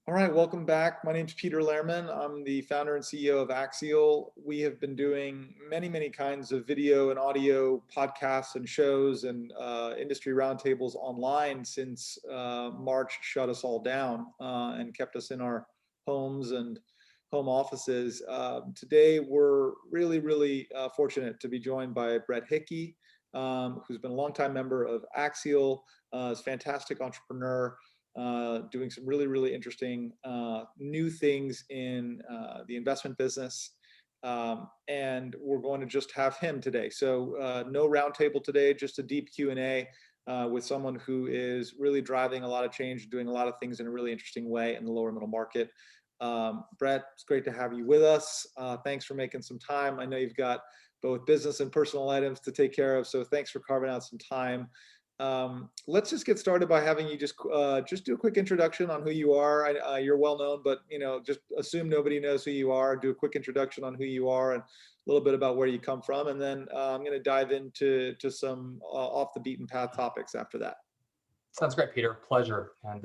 All right, welcome back. My name is Peter Lehrman. I'm the founder and CEO of Axial. We have been doing many kinds of video and audio podcasts and shows and industry roundtables online since March shut us all down and kept us in our homes and home offices. Today, we're really fortunate to be joined by Brett Hickey, who's been a longtime member of Axial, is a fantastic entrepreneur, doing some really interesting new things in the investment business. And we're going to just have him today. So no roundtable today, just a deep Q&A with someone who is really driving a lot of change, doing a lot of things in a really interesting way in the lower middle market. Brett, it's great to have you with us. Thanks for making some time. I know you've got both business and personal items to take care of, so thanks for carving out some time. Let's just get started by having you just do a quick introduction on who you are. You're well known, but just assume nobody knows who you are. Do a quick introduction on who you are and a little bit about where you come from, and then I'm going to dive into some off the beaten path topics after that. Sounds great, Peter. Pleasure, and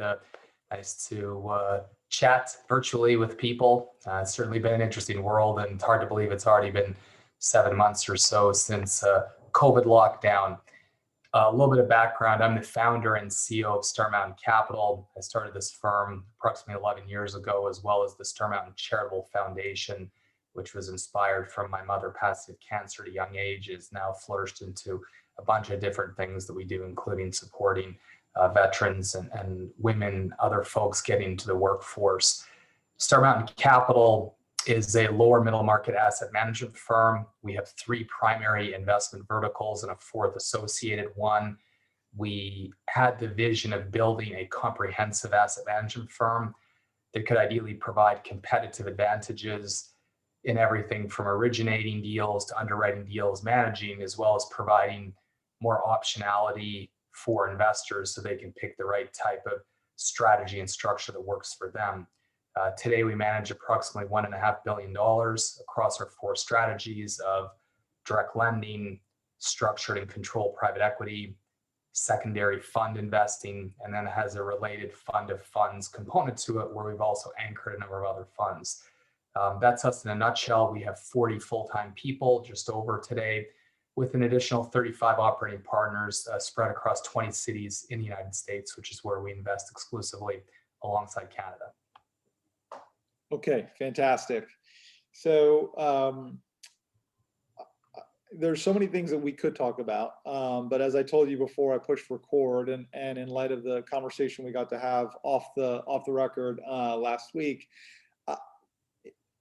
nice to chat virtually with people. It's certainly been an interesting world, and it's hard to believe it's already been 7 months or so since COVID lockdown. A little bit of background, I'm the founder and CEO of Star Mountain Capital. I started this firm approximately 11 years ago, as well as the Star Mountain Charitable Foundation, which was inspired from my mother passing of cancer at a young age, is now flourished into a bunch of different things that we do, including supporting veterans and women, other folks getting into the workforce. Star Mountain Capital is a lower middle market asset management firm. We have 3 primary investment verticals and a 4th associated one. We had the vision of building a comprehensive asset management firm that could ideally provide competitive advantages in everything from originating deals to underwriting deals, managing, as well as providing more optionality for investors so they can pick the right type of strategy and structure that works for them. Today, we manage approximately $1.5 billion across our 4 strategies of direct lending, structured and controlled private equity, secondary fund investing, and then has a related fund of funds component to it where we've also anchored a number of other funds. That's us in a nutshell. We have 40 full-time people just over today, with an additional 35 operating partners spread across 20 cities in the United States, which is where we invest exclusively alongside Canada. Okay, fantastic. So there's so many things that we could talk about, but as I told you before, I pushed record, and in light of the conversation we got to have off the record last week,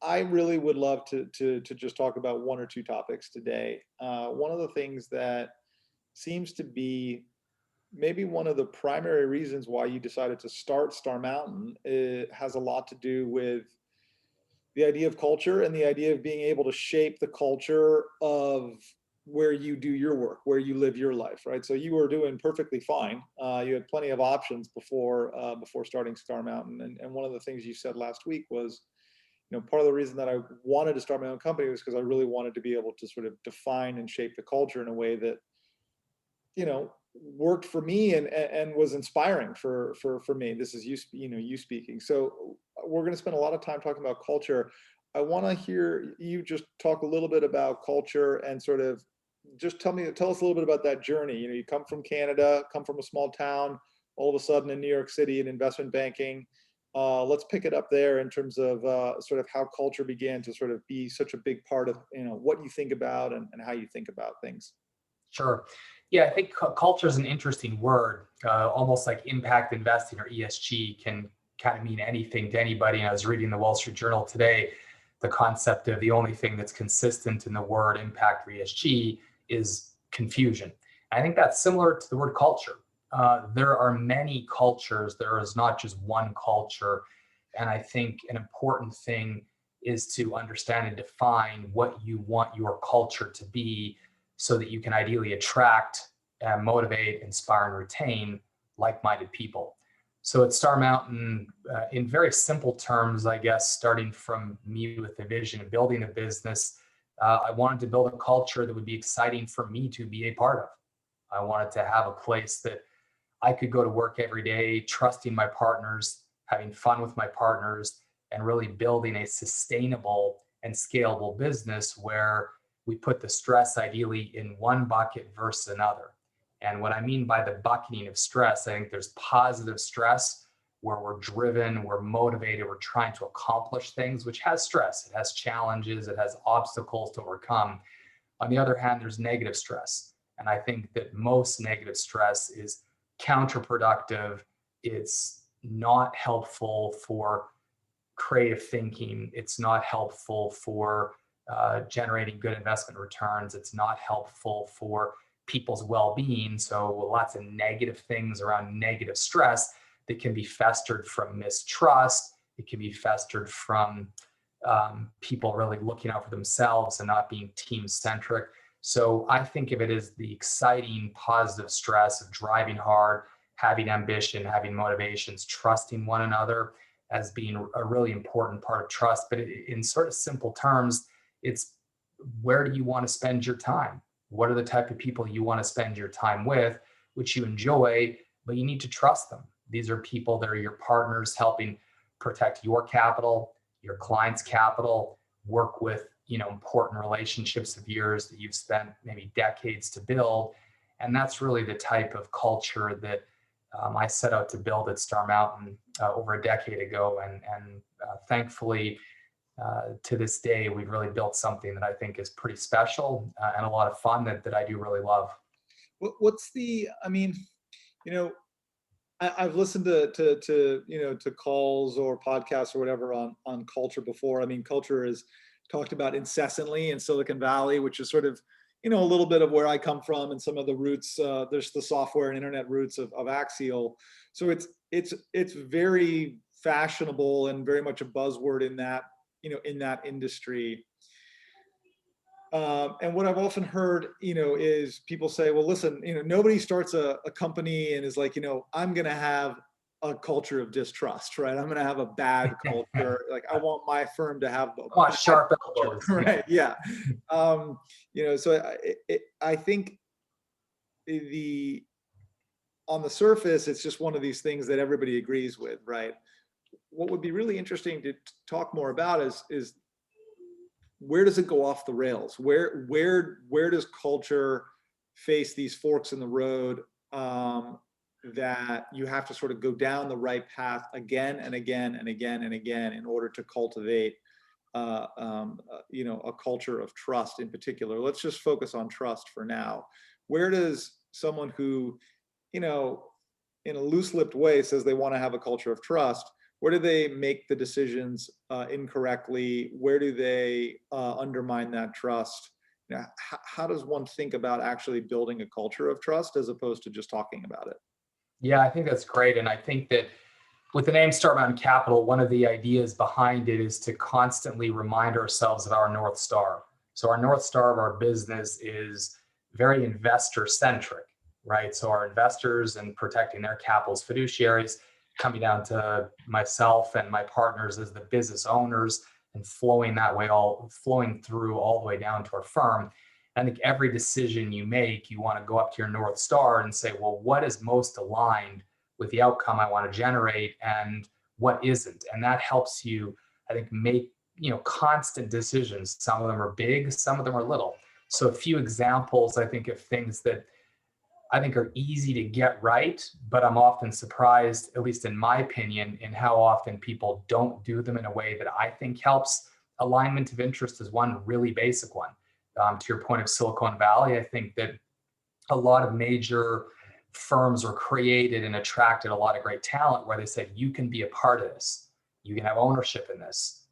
I really would love to just talk about 1 or 2 topics today. One of the things that seems to be maybe one of the primary reasons why you decided to start Star Mountain, it has a lot to do with the idea of culture and the idea of being able to shape the culture of where you do your work, where you live your life, right? So you were doing perfectly fine. You had plenty of options before starting Star Mountain. And one of the things you said last week was, part of the reason that I wanted to start my own company was because I really wanted to be able to sort of define and shape the culture in a way that, worked for me and was inspiring for me. This is you speaking. So we're going to spend a lot of time talking about culture. I want to hear you just talk a little bit about culture and sort of just tell us a little bit about that journey. You come from Canada, come from a small town, all of a sudden in New York City in investment banking. Let's pick it up there in terms of sort of how culture began to sort of be such a big part of what you think about and how you think about things. Sure. Yeah, I think culture is an interesting word, almost like impact investing or ESG can kind of mean anything to anybody. And I was reading the Wall Street Journal today, the concept of the only thing that's consistent in the word impact or ESG is confusion. I think that's similar to the word culture. There are many cultures. There is not just one culture. And I think an important thing is to understand and define what you want your culture to be so that you can ideally attract, motivate, inspire, and retain like-minded people. So at Star Mountain, in very simple terms, I guess, starting from me with the vision of building a business, I wanted to build a culture that would be exciting for me to be a part of. I wanted to have a place that I could go to work every day, trusting my partners, having fun with my partners, and really building a sustainable and scalable business where we put the stress ideally in one bucket versus another. And what I mean by the bucketing of stress, I think there's positive stress where we're driven, we're motivated, we're trying to accomplish things, which has stress, it has challenges, it has obstacles to overcome. On the other hand, there's negative stress. And I think that most negative stress is counterproductive. It's not helpful for creative thinking. It's not helpful for generating good investment returns. It's not helpful for people's well-being. So lots of negative things around negative stress that can be festered from mistrust. It can be festered from people really looking out for themselves and not being team-centric. So I think of it as the exciting, positive stress of driving hard, having ambition, having motivations, trusting one another as being a really important part of trust. But in sort of simple terms, it's where do you want to spend your time? What are the type of people you want to spend your time with, which you enjoy, but you need to trust them. These are people that are your partners, helping protect your capital, your client's capital, work with important relationships of yours that you've spent maybe decades to build. And that's really the type of culture that I set out to build at Star Mountain over a decade ago. And thankfully, to this day, we've really built something that I think is pretty special and a lot of fun that I do really love. I've listened to calls or podcasts or whatever on culture before. I mean, culture is talked about incessantly in Silicon Valley, which is sort of, a little bit of where I come from and some of the roots. There's the software and internet roots of Axial. So it's very fashionable and very much a buzzword in that industry. And what I've often heard, is people say, well, listen, nobody starts a company and is like, I'm going to have a culture of distrust, right? I'm going to have a bad culture. Like I want my firm to have sharp elbows, right? Yeah. So I think on the surface, it's just one of these things that everybody agrees with, right? What would be really interesting to talk more about is where does it go off the rails? Where does culture face these forks in the road that you have to sort of go down the right path again and again and again and again in order to cultivate a culture of trust in particular? Let's just focus on trust for now. Where does someone who, in a loose-lipped way says they want to have a culture of trust, where do they make the decisions incorrectly? Where do they undermine that trust? How does one think about actually building a culture of trust as opposed to just talking about it? Yeah, I think that's great. And I think that with the name Star Mountain Capital, one of the ideas behind it is to constantly remind ourselves of our North Star. So our North Star of our business is very investor centric, right? So our investors and protecting their capital as fiduciaries, coming down to myself and my partners as the business owners and flowing through all the way down to our firm. I think every decision you make, you want to go up to your North Star and say, well, what is most aligned with the outcome I want to generate and what isn't? And that helps you, I think, make, constant decisions. Some of them are big, some of them are little. So a few examples, I think, of things that I think are easy to get right, but I'm often surprised, at least in my opinion, in how often people don't do them in a way that I think helps. Alignment of interest is one really basic one. To your point of Silicon Valley, I think that a lot of major firms were created and attracted a lot of great talent where they said, you can be a part of this. You can have ownership in this,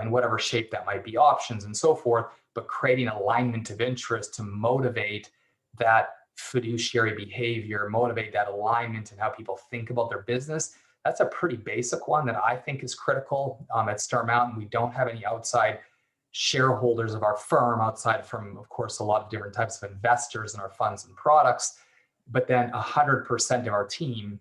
in whatever shape that might be, options and so forth, but creating alignment of interest to motivate that fiduciary behavior, motivate that alignment in how people think about their business. That's a pretty basic one that I think is critical. At Star Mountain, we don't have any outside shareholders of our firm, outside from, of course, a lot of different types of investors in our funds and products, but then 100% of our team,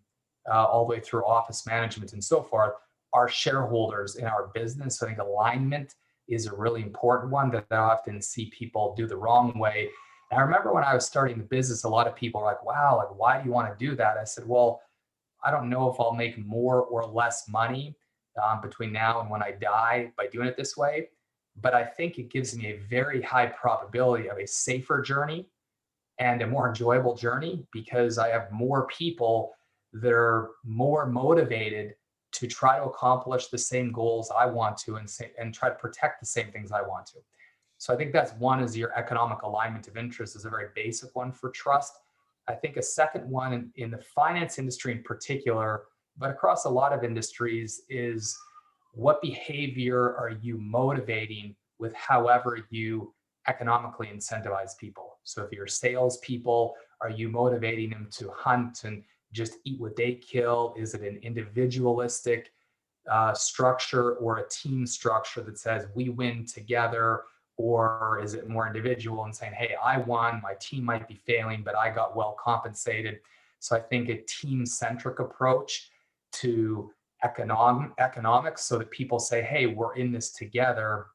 all the way through office management and so forth, are shareholders in our business. So I think alignment is a really important one that I often see people do the wrong way. And I remember when I was starting the business, a lot of people were like, wow, like, why do you want to do that? I said, well, I don't know if I'll make more or less money between now and when I die by doing it this way, but I think it gives me a very high probability of a safer journey and a more enjoyable journey because I have more people that are more motivated to try to accomplish the same goals I want to and try to protect the same things I want to. So I think that's one is your economic alignment of interest is a very basic one for trust. I think a second one in the finance industry in particular, but across a lot of industries is what behavior are you motivating with however you economically incentivize people. So if you're salespeople, are you motivating them to hunt and just eat what they kill? Is it an individualistic structure or a team structure that says we win together? Or is it more individual and saying, hey, I won, my team might be failing, but I got well compensated. So I think a team-centric approach to economics so that people say, hey, we're in this together.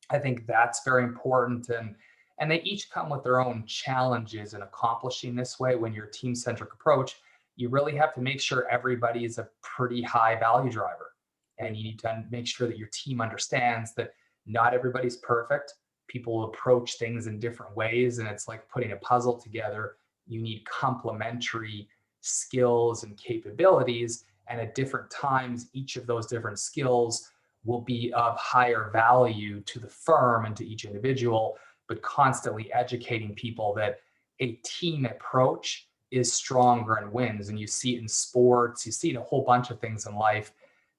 I think that's very important. And they each come with their own challenges in accomplishing this way. When you're a team-centric approach, you really have to make sure everybody is a pretty high value driver. And you need to make sure that your team understands that not everybody's perfect. People approach things in different ways, and it's like putting a puzzle together. You need complementary skills and capabilities, and at different times, each of those different skills will be of higher value to the firm and to each individual, but constantly educating people that a team approach is stronger and wins. And you see it in sports, you see it in a whole bunch of things in life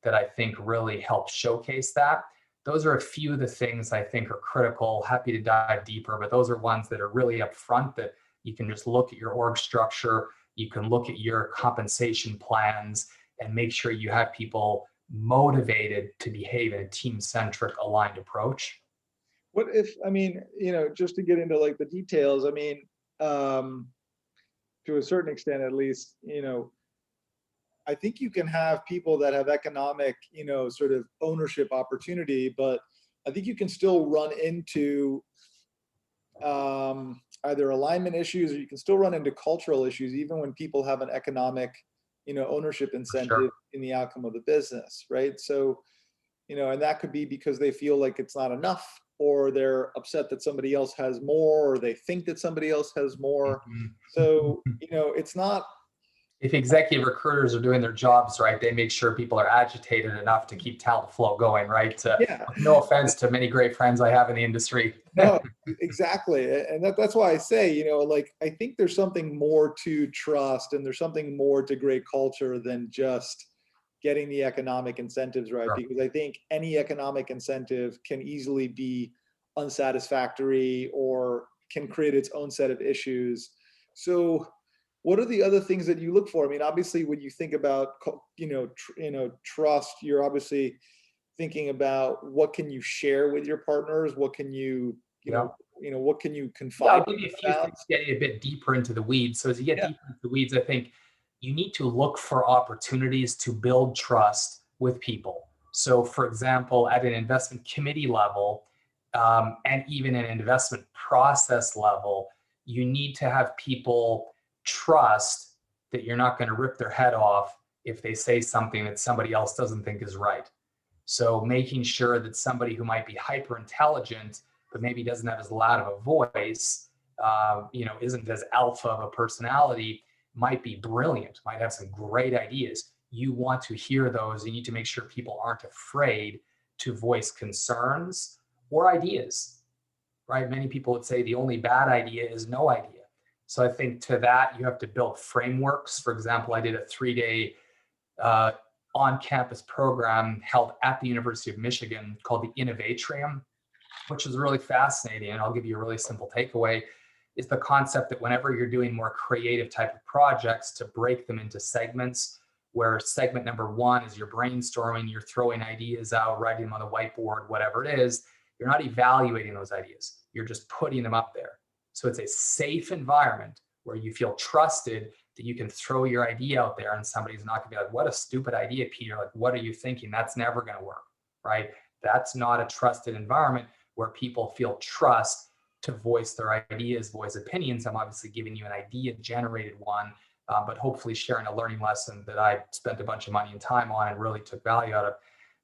that I think really help showcase that. Those are a few of the things I think are critical. Happy to dive deeper, but those are ones that are really upfront that you can just look at your org structure, you can look at your compensation plans and make sure you have people motivated to behave in a team-centric aligned approach. What if, I mean, just to get into like the details, I mean, to a certain extent at least, I think you can have people that have economic, sort of ownership opportunity, but I think you can still run into either alignment issues or you can still run into cultural issues, even when people have an economic, ownership incentive Sure. in the outcome of the business, right? So, and that could be because they feel like it's not enough, or they're upset that somebody else has more, or they think that somebody else has more. So, Mhm. it's not. If executive recruiters are doing their jobs right, they make sure people are agitated enough to keep talent flow going, right? Yeah. No offense to many great friends I have in the industry. No, exactly. And that's why I say, like, I think there's something more to trust and there's something more to great culture than just getting the economic incentives right. Sure. Because I think any economic incentive can easily be unsatisfactory or can create its own set of issues. So, what are the other things that you look for? I mean, obviously, when you think about, trust, you're obviously thinking about what can you share with your partners, what can you Yeah. what can you Yeah, confide I'll give you a few about. things getting a bit deeper into the weeds. So as you get Yeah. deeper into the weeds, I think you need to look for opportunities to build trust with people. So for example, at an investment committee level, and even an investment process level, you need to have people trust that you're not going to rip their head off if they say something that somebody else doesn't think is right. So making sure that somebody who might be hyper intelligent but maybe doesn't have as loud of a voice, isn't as alpha of a personality, might be brilliant, might have some great ideas. You want to hear those. You need to make sure people aren't afraid to voice concerns or ideas, right? Many people would say the only bad idea is no idea. So I think to that, you have to build frameworks. For example, I did a 3-day uh, on-campus program held at the University of Michigan called the Innovatrium, which is really fascinating. And I'll give you a really simple takeaway is the concept that whenever you're doing more creative type of projects, to break them into segments, where segment number one is you're brainstorming, you're throwing ideas out, writing them on the whiteboard, whatever it is. You're not evaluating those ideas. You're just putting them up there. So it's a safe environment where you feel trusted that you can throw your idea out there and somebody's not gonna be like, what a stupid idea, Peter. Like, what are you thinking? That's never gonna work, right? That's not a trusted environment where people feel trust to voice their ideas, voice opinions. I'm obviously giving you an idea generated one but hopefully sharing a learning lesson that I spent a bunch of money and time on and really took value out of.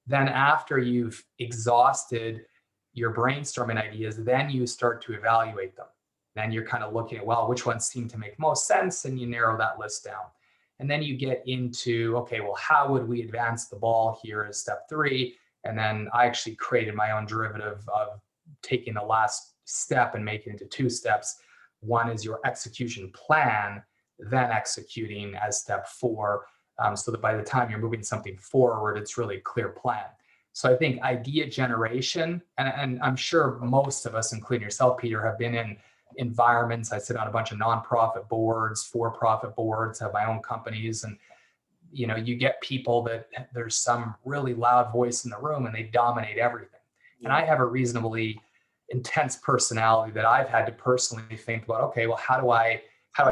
Then after you've exhausted your brainstorming ideas, then you start to evaluate them. Then you're kind of looking at, well, which ones seem to make most sense, and you narrow that list down. And then you get into, okay, well, how would we advance the ball here as step 3? And then I actually created my own derivative of taking the last step and making it into 2 steps. One is your execution plan, then executing as step 4, so that by the time you're moving something forward, it's really a clear plan. So I think idea generation, and I'm sure most of us, including yourself, Peter, have been in environments. I sit on a bunch of nonprofit boards, for-profit boards, have my own companies, and you get people that there's some really loud voice in the room and they dominate everything. Yeah. And I have a reasonably intense personality that I've had to personally think about, okay, well, how do I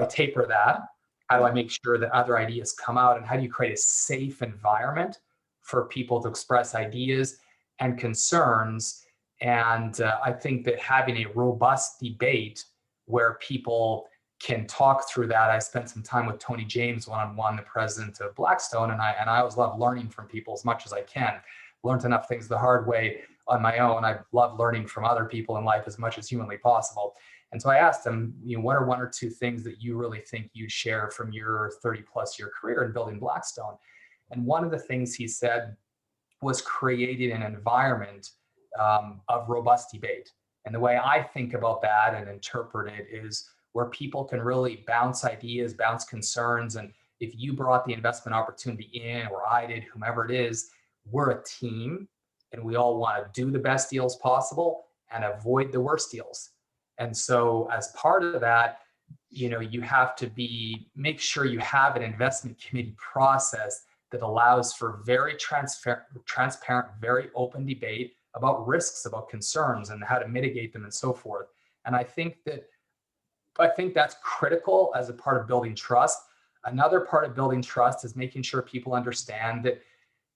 taper that? How do I make sure that other ideas come out? And how do you create a safe environment for people to express ideas and concerns? And I think that having a robust debate where people can talk through that. I spent some time with Tony James one-on-one, the president of Blackstone, and I always love learning from people as much as I can. Learned enough things the hard way on my own. I love learning from other people in life as much as humanly possible. And so I asked him, what are 1 or 2 things that you really think you'd share from your 30+ year career in building Blackstone? And one of the things he said was creating an environment of robust debate. And the way I think about that and interpret it is where people can really bounce ideas, bounce concerns. And if you brought the investment opportunity in, or I did, whomever it is, we're a team and we all want to do the best deals possible and avoid the worst deals. And so as part of that, you have to make sure you have an investment committee process that allows for very transparent, very open debate about risks, about concerns, and how to mitigate them and so forth. And I think that's critical as a part of building trust. Another part of building trust is making sure people understand that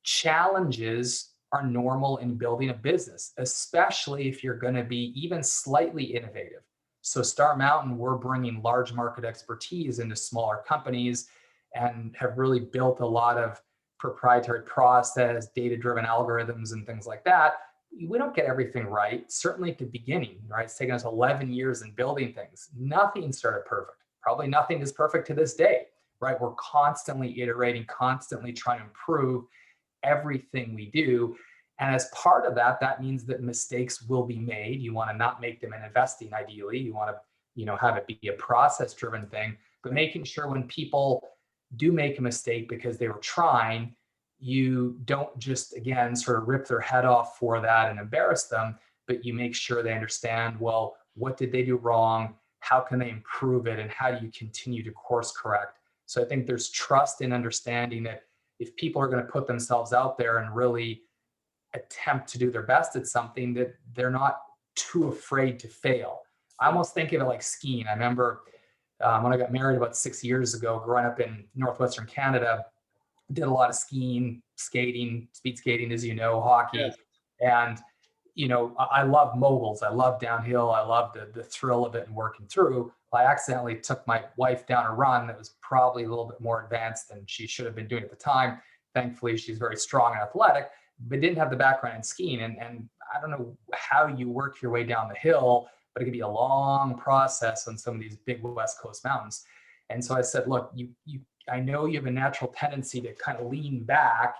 challenges are normal in building a business, especially if you're going to be even slightly innovative. So Star Mountain, we're bringing large market expertise into smaller companies and have really built a lot of proprietary process, data-driven algorithms and things like that. We don't get everything right, certainly at the beginning, right? It's taken us 11 years in building things. Nothing started perfect. Probably nothing is perfect to this day, right? We're constantly iterating, constantly trying to improve everything we do. And as part of that, that means that mistakes will be made. You want to not make them in investing, ideally. You want to, have it be a process-driven thing, but making sure when people do make a mistake because they were trying, you don't just, again, sort of rip their head off for that and embarrass them, but you make sure they understand, well, what did they do wrong? How can they improve it? And how do you continue to course correct? So I think there's trust in understanding that if people are going to put themselves out there and really attempt to do their best at something, that they're not too afraid to fail. I almost think of it like skiing. I remember when I got married about 6 years ago, growing up in Northwestern Canada, did a lot of skiing, skating, speed skating, as you know, hockey. Yes. And, I love moguls. I love downhill. I love the thrill of it and working through. I accidentally took my wife down a run that was probably a little bit more advanced than she should have been doing at the time. Thankfully, she's very strong and athletic, but didn't have the background in skiing. And I don't know how you work your way down the hill, but it can be a long process on some of these big West Coast mountains. And so I said, look, I know you have a natural tendency to kind of lean back,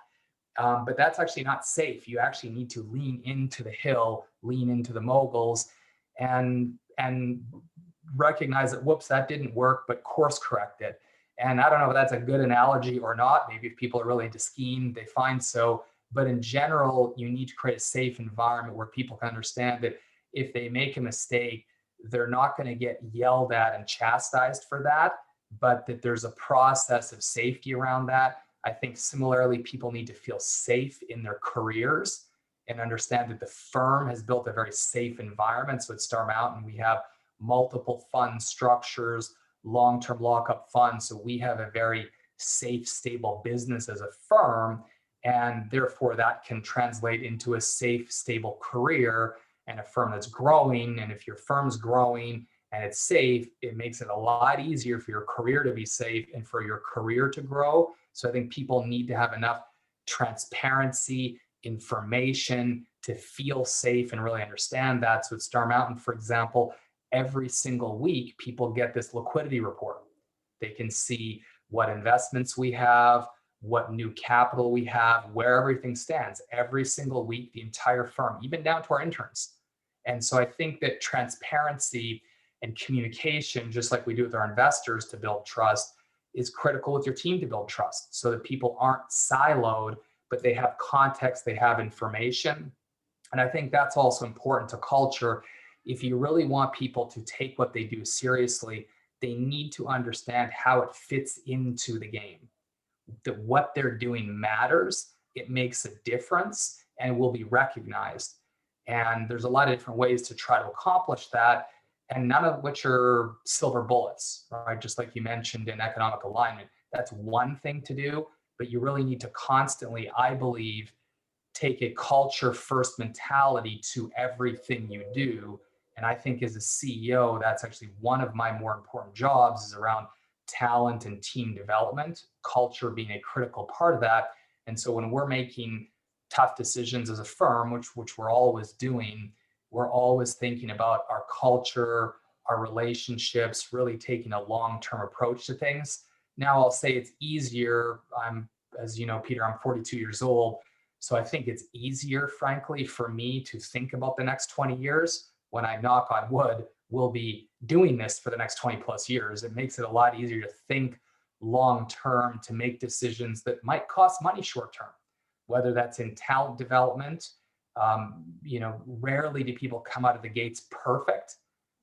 but that's actually not safe. You actually need to lean into the hill, lean into the moguls, and recognize that, whoops, that didn't work, but course correct it. And I don't know if that's a good analogy or not. Maybe if people are really into skiing, they find so. But in general, you need to create a safe environment where people can understand that if they make a mistake, they're not going to get yelled at and chastised for that, but that there's a process of safety around that. I think similarly, people need to feel safe in their careers and understand that the firm has built a very safe environment. So at Star Mountain, we have multiple fund structures, long-term lockup funds. So we have a very safe, stable business as a firm. And therefore, that can translate into a safe, stable career and a firm that's growing. And if your firm's growing and it's safe, it makes it a lot easier for your career to be safe and for your career to grow. So I think people need to have enough transparency, information to feel safe and really understand that. So at Star Mountain, for example, every single week, people get this liquidity report. They can see what investments we have, what new capital we have, where everything stands every single week, the entire firm, even down to our interns. And so I think that transparency and communication, just like we do with our investors to build trust, is critical with your team to build trust so that people aren't siloed, but they have context, they have information. And I think that's also important to culture. If you really want people to take what they do seriously, they need to understand how it fits into the game, that what they're doing matters, it makes a difference, and will be recognized. And there's a lot of different ways to try to accomplish that, and none of which are silver bullets, right? Just like you mentioned in economic alignment, that's one thing to do, but you really need to constantly, I believe, take a culture first mentality to everything you do. And I think as a CEO, that's actually one of my more important jobs, is around talent and team development, culture being a critical part of that. And so when we're making tough decisions as a firm, which we're always doing, we're always thinking about our culture, our relationships, really taking a long-term approach to things. Now I'll say it's easier. As you know, Peter, I'm 42 years old. So I think it's easier, frankly, for me to think about the next 20 years when I, knock on wood, will be doing this for the next 20 plus years. It makes it a lot easier to think long term, to make decisions that might cost money short term, whether that's in talent development. Rarely do people come out of the gates perfect,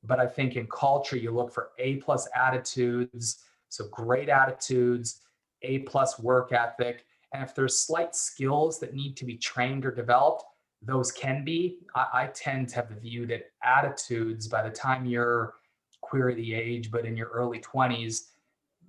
but I think in culture, you look for A plus attitudes. So great attitudes, A plus work ethic. And if there's slight skills that need to be trained or developed, those can be. I tend to have the view that attitudes, by the time you're, query the age, but in your early 20s,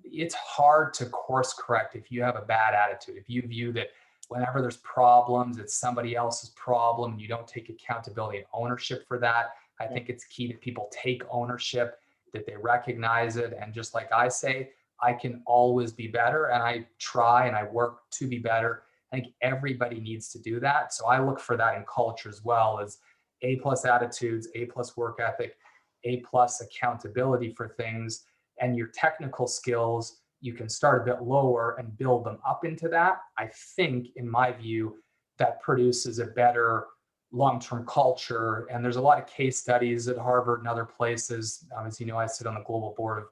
it's hard to course correct if you have a bad attitude. If you view that whenever there's problems, it's somebody else's problem, and you don't take accountability and ownership for that. I think it's key that people take ownership, that they recognize it. And just like I say, I can always be better, and I try and I work to be better. I think everybody needs to do that. So I look for that in culture as well, as A plus attitudes, A plus work ethic, A plus accountability for things. And your technical skills, you can start a bit lower and build them up into that. I think, in my view, that produces a better long-term culture. And there's a lot of case studies at Harvard and other places. As you know, I sit on the global board of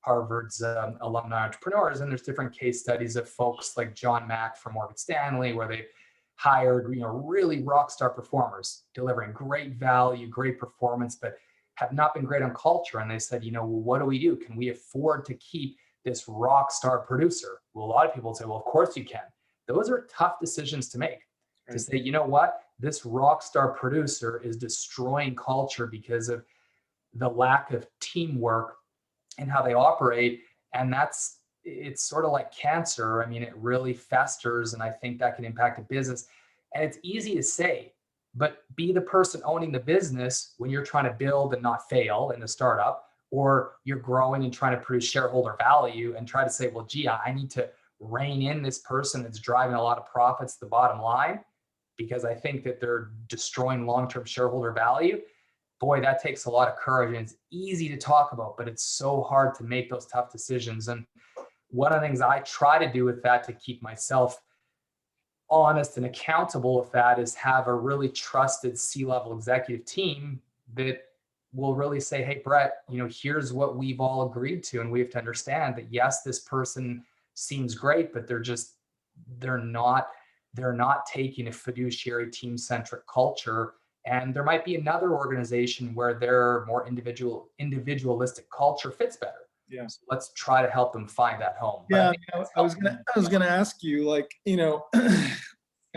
Harvard's alumni entrepreneurs, and there's different case studies of folks like John Mack from Morgan Stanley, where they've hired really rock star performers, delivering great value, great performance, but have not been great on culture. And they said, well, what do we do? Can we afford to keep this rock star producer? Well, a lot of people say, well, of course you can. Those are tough decisions to make. Right. To say, you know what, this rock star producer is destroying culture because of the lack of teamwork and how they operate. And it's sort of like cancer. I mean, it really festers, and I think that can impact a business. And it's easy to say, but be the person owning the business when you're trying to build and not fail in a startup, or you're growing and trying to produce shareholder value, and try to say, well, gee, I need to rein in this person that's driving a lot of profits to the bottom line, because I think that they're destroying long-term shareholder value. Boy, that takes a lot of courage, and it's easy to talk about, but it's so hard to make those tough decisions. And one of the things I try to do with that, to keep myself honest and accountable with that, is have a really trusted C-level executive team that will really say, hey, Brett, here's what we've all agreed to. And we have to understand that, yes, this person seems great, but they're not taking a fiduciary team-centric culture. And there might be another organization where their more individualistic culture fits better. Yeah. So let's try to help them find that home. Yeah, I was gonna ask you, I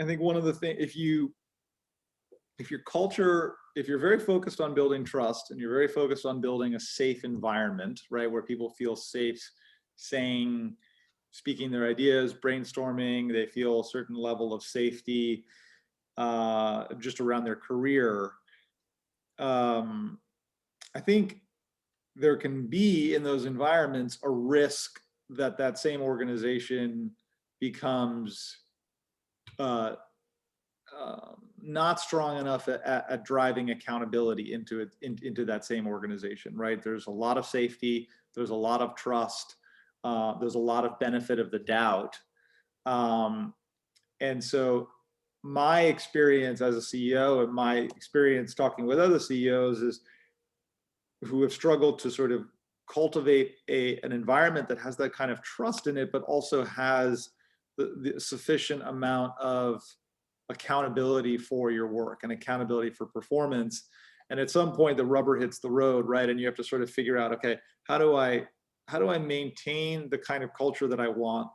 think one of the things, if your culture, if you're very focused on building trust, and you're very focused on building a safe environment, right, where people feel safe speaking their ideas, brainstorming, they feel a certain level of safety just around their career. I think there can be in those environments a risk that that same organization becomes uh, not strong enough at driving accountability into it, into that same organization, right? There's a lot of safety, there's a lot of trust, there's a lot of benefit of the doubt. Um, and so my experience as a CEO and my experience talking with other CEOs is who have struggled to sort of cultivate an environment that has that kind of trust in it, but also has the sufficient amount of accountability for your work and accountability for performance. And at some point the rubber hits the road, right? And you have to sort of figure out, okay, how do I maintain the kind of culture that I want,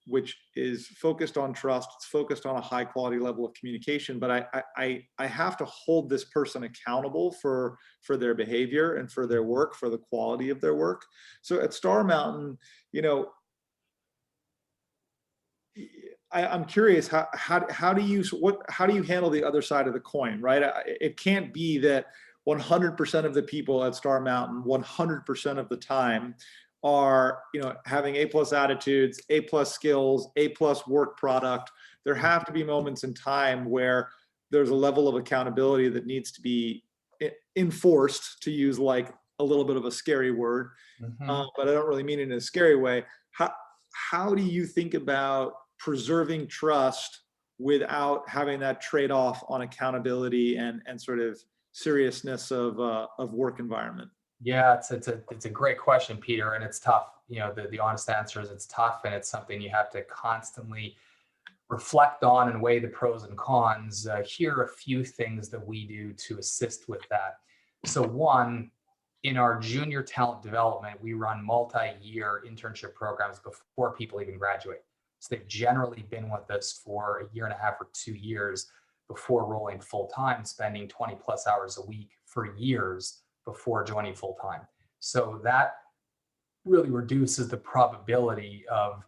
which is focused on trust, it's focused on a high quality level of communication, but I have to hold this person accountable for their behavior and for their work, for the quality of their work. So at Star Mountain, you know, I'm curious, how do you handle the other side of the coin, right? It can't be that 100% of the people at Star Mountain 100% of the time are, you know, having A+ attitudes, A+ skills, A+ work product. There have to be moments in time where there's a level of accountability that needs to be enforced, to use like a little bit of a scary word, but I don't really mean it in a scary way. How do you think about preserving trust without having that trade-off on accountability and sort of seriousness of work environment? Yeah, it's a great question, Peter, and it's tough. You know, the honest answer is it's tough, and it's something you have to constantly reflect on and weigh the pros and cons. Here are a few things that we do to assist with that. So one, in our junior talent development, we run multi-year internship programs before people even graduate. So they've generally been with us for a year and a half or 2 years before rolling full time, spending 20 plus hours a week for years before joining full time. So that really reduces the probability of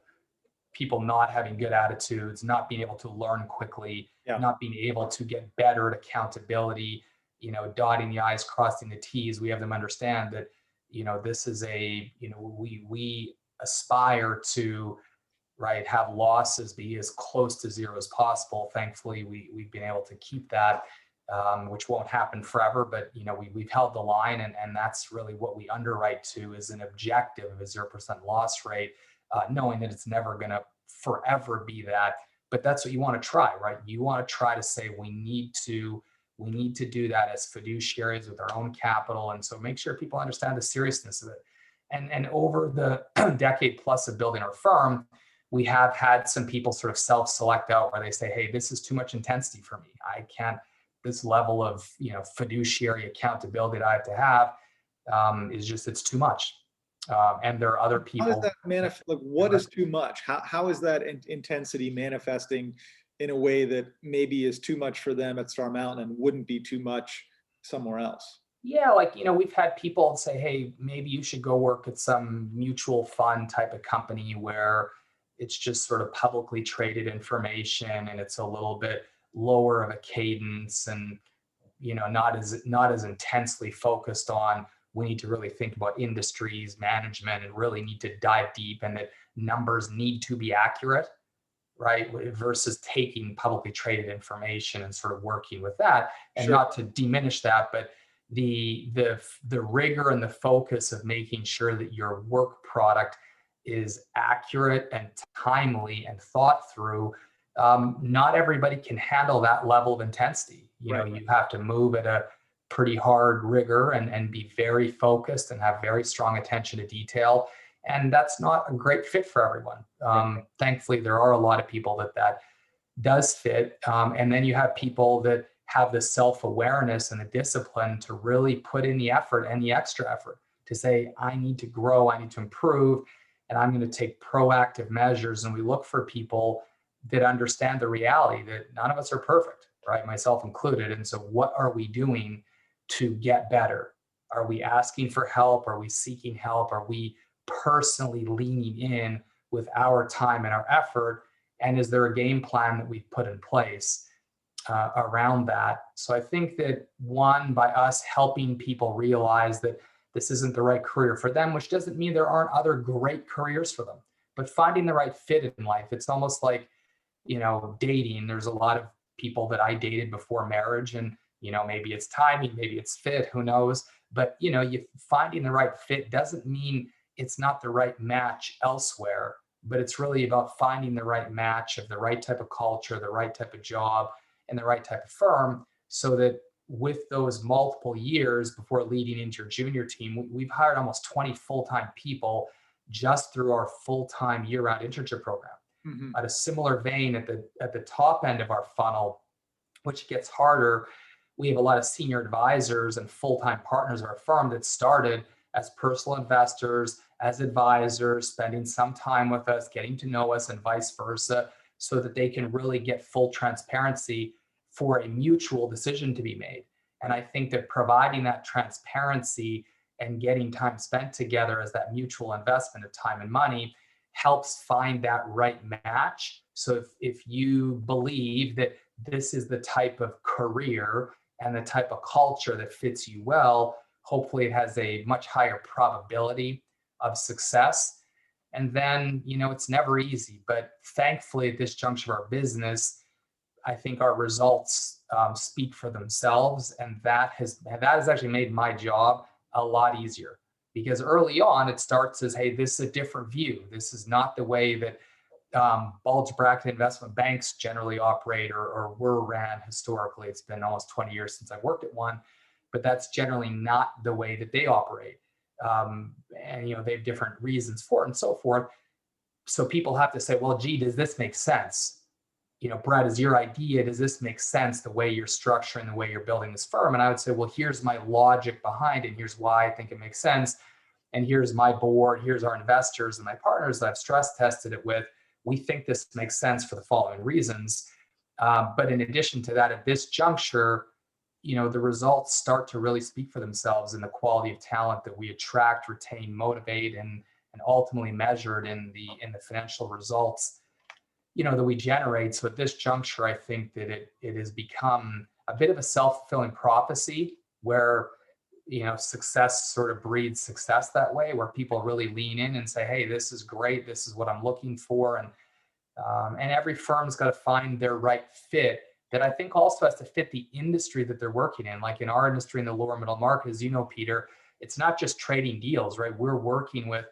people not having good attitudes, not being able to learn quickly, Yeah. not being able to get better at accountability, you know, dotting the I's, crossing the T's. We have them understand that, you know, this is a, you know, we aspire to, right, have losses be as close to zero as possible. Thankfully, we've been able to keep that, which won't happen forever, but you know, we've held the line, and that's really what we underwrite to, is an objective of a 0% loss rate, knowing that it's never going to forever be that, but that's what you want to try, right? You want to try to say we need to do that as fiduciaries with our own capital, and so make sure people understand the seriousness of it. And over the decade plus of building our firm, we have had some people sort of self-select out where they say, hey, this is too much intensity for me. I can't, this level of, you know, fiduciary accountability that I have to have is just, it's too much. And there are other people. How does that manifest? Like, what is too much? How is that intensity manifesting in a way that maybe is too much for them at Star Mountain and wouldn't be too much somewhere else? Yeah, like, you know, we've had people say, hey, maybe you should go work at some mutual fund type of company where it's just sort of publicly traded information and it's a little bit lower of a cadence, and you know, not as intensely focused on, we need to really think about industries, management, and really need to dive deep, and that numbers need to be accurate, right? Versus taking publicly traded information and sort of working with that. And Sure. Not to diminish that, but the rigor and the focus of making sure that your work product is accurate and timely and thought through. Not everybody can handle that level of intensity. You know, you have to move at a pretty hard rigor and be very focused and have very strong attention to detail. And that's not a great fit for everyone. Thankfully, there are a lot of people that does fit. And then you have people that have the self-awareness and the discipline to really put in the effort and the extra effort to say, I need to grow, I need to improve, and I'm going to take proactive measures. And we look for people that understand the reality that none of us are perfect, right? Myself included. And so what are we doing to get better? Are we asking for help? Are we seeking help? Are we personally leaning in with our time and our effort? And is there a game plan that we've put in place around that? So I think that, one, by us helping people realize that this isn't the right career for them, which doesn't mean there aren't other great careers for them. But finding the right fit in life, it's almost like, dating. There's a lot of people that I dated before marriage, and, maybe it's timing, maybe it's fit, who knows? But, you finding the right fit doesn't mean it's not the right match elsewhere, but it's really about finding the right match of the right type of culture, the right type of job, and the right type of firm, so that with those multiple years before leading into your junior team, we've hired almost 20 full-time people just through our full-time year-round internship program. Mm-hmm. At a similar vein, at the top end of our funnel, which gets harder, we have a lot of senior advisors and full-time partners of our firm that started as personal investors, as advisors, spending some time with us, getting to know us, and vice versa, so that they can really get full transparency for a mutual decision to be made. And I think that providing that transparency and getting time spent together as that mutual investment of time and money helps find that right match. So if you believe that this is the type of career and the type of culture that fits you well, hopefully it has a much higher probability of success. And then, it's never easy, but thankfully at this juncture of our business, I think our results speak for themselves, and that has actually made my job a lot easier, because early on it starts as, hey, this is a different view. This is not the way that bulge bracket investment banks generally operate or were ran historically. It's been almost 20 years since I worked at one, but that's generally not the way that they operate. And they have different reasons for it and so forth. So people have to say, well, gee, does this make sense? Brad, is your idea, does this make sense, the way you're structuring, the way you're building this firm? And I would say, well, here's my logic behind it. Here's why I think it makes sense. And here's my board, here's our investors and my partners that I've stress tested it with. We think this makes sense for the following reasons. But in addition to that, at this juncture, the results start to really speak for themselves in the quality of talent that we attract, retain, motivate, and ultimately measured in the financial results that we generate. So at this juncture, I think that it has become a bit of a self-fulfilling prophecy where, success sort of breeds success that way, where people really lean in and say, hey, this is great. This is what I'm looking for. And every firm's got to find their right fit that I think also has to fit the industry that they're working in. Like in our industry, in the lower middle market, as you know, Peter, it's not just trading deals, right? We're working with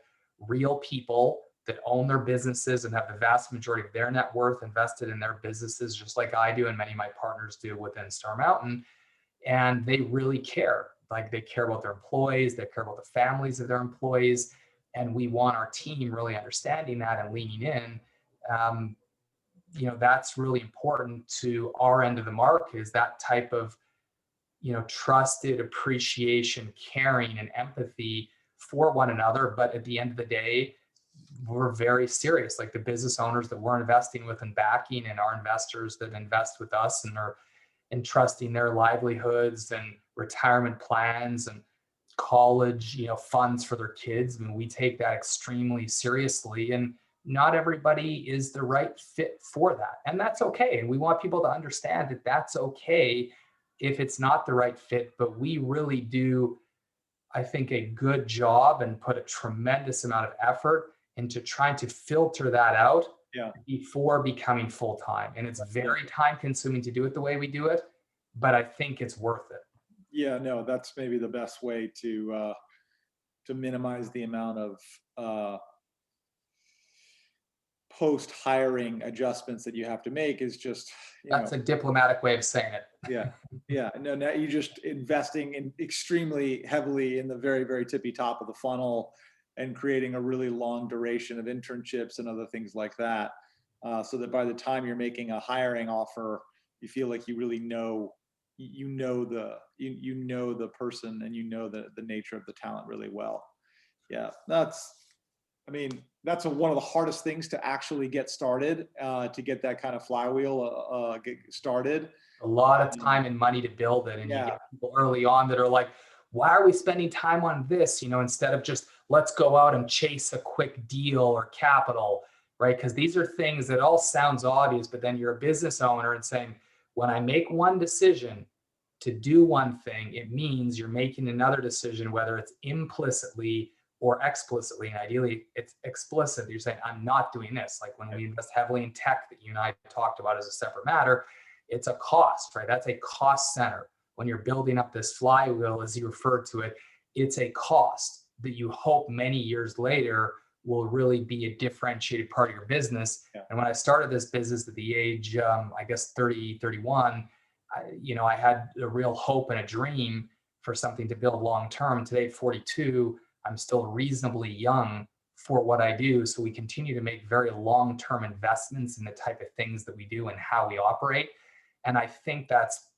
real people that own their businesses and have the vast majority of their net worth invested in their businesses, just like I do and many of my partners do within Star Mountain. And they really care. Like, they care about their employees, they care about the families of their employees. And we want our team really understanding that and leaning in. That's really important to our end of the market, is that type of, trusted appreciation, caring, and empathy for one another. But at the end of the day, we're very serious. Like the business owners that we're investing with and backing, and our investors that invest with us and are entrusting their livelihoods and retirement plans and college, funds for their kids. I mean, we take that extremely seriously, and not everybody is the right fit for that. And that's okay. And we want people to understand that that's okay if it's not the right fit, but we really do, I think, a good job and put a tremendous amount of effort into trying to filter that out before becoming full-time. And it's very time consuming to do it the way we do it, but I think it's worth it. Yeah, no, that's maybe the best way to minimize the amount of post-hiring adjustments that you have to make, is just, that's a diplomatic way of saying it. Yeah. No, now you're just investing in extremely heavily in the very, very tippy top of the funnel and creating a really long duration of internships and other things like that. So that by the time you're making a hiring offer, you feel like you really know, the person, and the nature of the talent really well. Yeah, that's one of the hardest things to actually get started, to get that kind of flywheel get started. A lot of time and money to build it. And you get people early on that are like, why are we spending time on this? Instead of just, let's go out and chase a quick deal or capital, right? Because these are things that all sounds obvious, but then you're a business owner and saying, when I make one decision to do one thing, it means you're making another decision, whether it's implicitly or explicitly. And ideally, it's explicit. You're saying, I'm not doing this. Like when we invest heavily in tech that you and I talked about as a separate matter, it's a cost, right? That's a cost center. When you're building up this flywheel, as you referred to it, it's a cost that you hope many years later will really be a differentiated part of your business. Yeah. And when I started this business at the age, I guess 30, 31, I had a real hope and a dream for something to build long-term. Today, at 42, I'm still reasonably young for what I do. So we continue to make very long-term investments in the type of things that we do and how we operate. And I think that's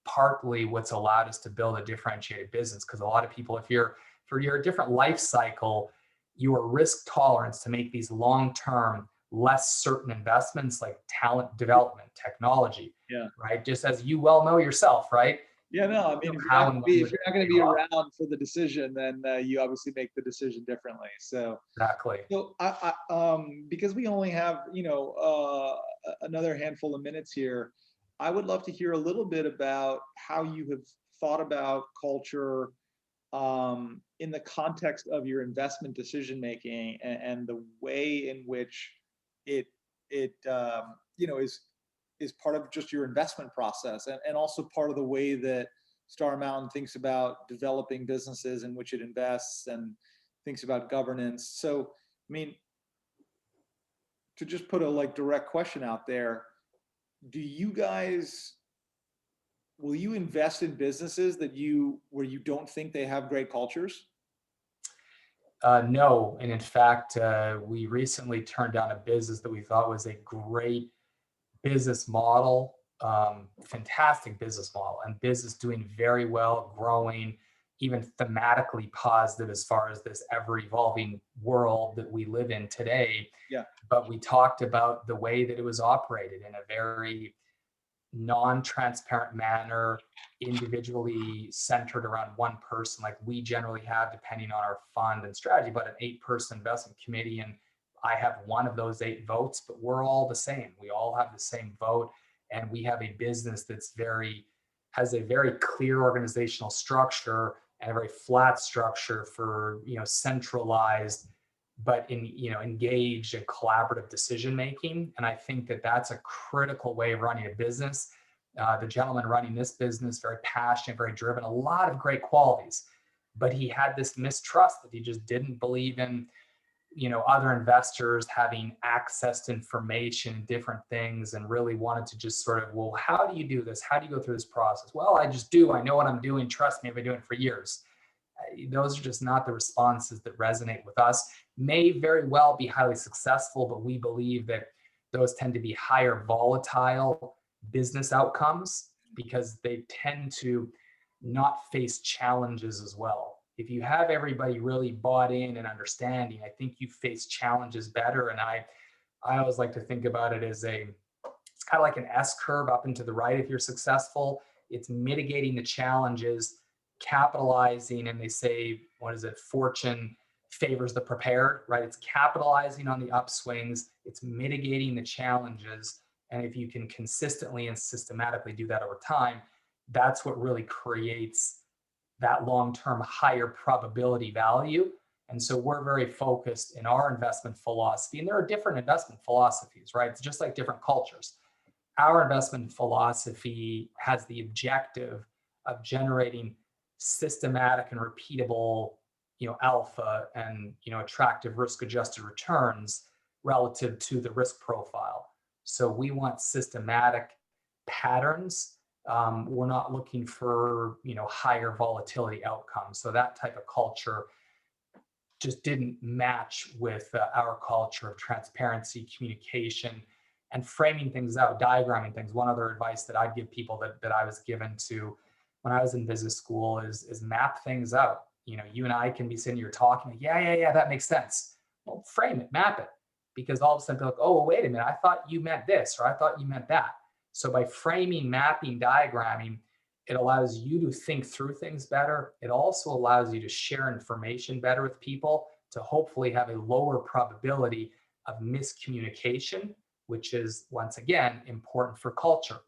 partly what's allowed us to build a differentiated business. Because a lot of people, if you're a different life cycle, your risk tolerance to make these long-term, less certain investments like talent development, technology, right? Just as you well know yourself, right? Yeah, no, I mean, if you're not going to be around for the decision, then you obviously make the decision differently. So exactly. So because we only have, another handful of minutes here, I would love to hear a little bit about how you have thought about culture in the context of your investment decision making and the way in which it is part of just your investment process and also part of the way that Star Mountain thinks about developing businesses in which it invests and thinks about governance. So, I mean, to just put a direct question out there, will you invest in businesses where you don't think they have great cultures? No. And in fact, we recently turned down a business that we thought was a great business model, fantastic business model, and business doing very well, growing, even thematically positive as far as this ever evolving world that we live in today. Yeah. But we talked about the way that it was operated in a very non-transparent manner, individually centered around one person, like we generally have, depending on our fund and strategy, but an 8-person investment committee. And I have one of those 8 votes, but we're all the same. We all have the same vote. And we have a business that's has a very clear organizational structure and a very flat structure for, centralized, but engaged and collaborative decision making. And I think that that's a critical way of running a business. The gentleman running this business, very passionate, very driven, a lot of great qualities, but he had this mistrust that he just didn't believe in, other investors having access to information and different things, and really wanted to just sort of, well, how do you do this? How do you go through this process? Well, I just do. I know what I'm doing. Trust me, I've been doing it for years. Those are just not the responses that resonate with us. May very well be highly successful, but we believe that those tend to be higher volatile business outcomes because they tend to not face challenges as well. If you have everybody really bought in and understanding, I think you face challenges better. And I always like to think about it as it's kind of like an S curve up and to the right. If you're successful, it's mitigating the challenges, capitalizing, and they say, fortune favors the prepared, right? It's capitalizing on the upswings, it's mitigating the challenges. And if you can consistently and systematically do that over time, that's what really creates that long-term higher probability value. And so we're very focused in our investment philosophy, and there are different investment philosophies, right? It's just like different cultures. Our investment philosophy has the objective of generating systematic and repeatable, alpha and, attractive risk-adjusted returns relative to the risk profile. So we want systematic patterns. We're not looking for, higher volatility outcomes. So that type of culture just didn't match with our culture of transparency, communication, and framing things out, diagramming things. One other advice that I'd give people that I was given to when I was in business school is map things out. You and I can be sitting here talking, yeah, that makes sense. Well, frame it, map it, because all of a sudden they're like, oh, wait a minute, I thought you meant this, or I thought you meant that. So by framing, mapping, diagramming, it allows you to think through things better. It also allows you to share information better with people to hopefully have a lower probability of miscommunication, which is, once again, important for culture.